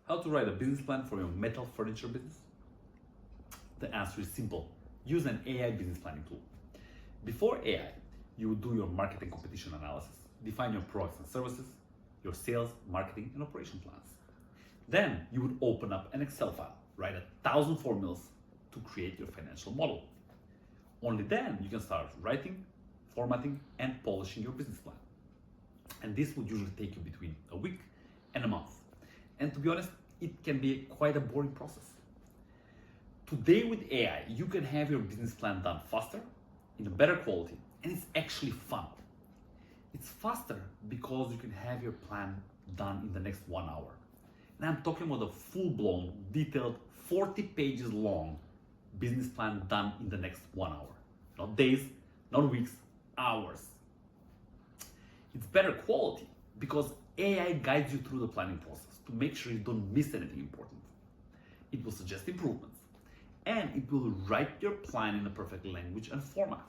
How to write a business plan for your metal furniture business? The answer is simple. Use an AI business planning tool. Before AI, you would do your market and competition analysis, define your products and services, your sales, marketing, and operation plans. Then you would open up an Excel file, write 1,000 formulas to create your financial model. Only then you can start writing, formatting, and polishing your business plan. And this would usually take you between a week and a month. And to be honest, it can be quite a boring process. Today with AI, you can have your business plan done faster, in a better quality, and it's actually fun. It's faster because you can have your plan done in the next 1 hour. And I'm talking about a full-blown, detailed, 40 pages long business plan done in the next 1 hour. Not days, not weeks, hours. It's better quality because AI guides you through the planning process to make sure you don't miss anything important. It will suggest improvements, and it will write your plan in a perfect language and format.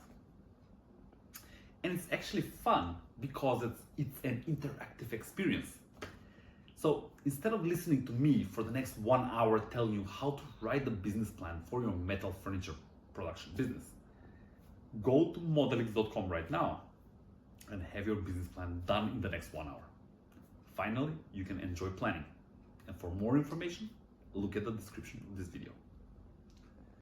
And it's actually fun because it's an interactive experience. So instead of listening to me for the next 1 hour telling you how to write the business plan for your metal furniture production business, go to modeliks.com right now and have your business plan done in the next 1 hour. Finally, you can enjoy planning. And for more information, look at the description of this video.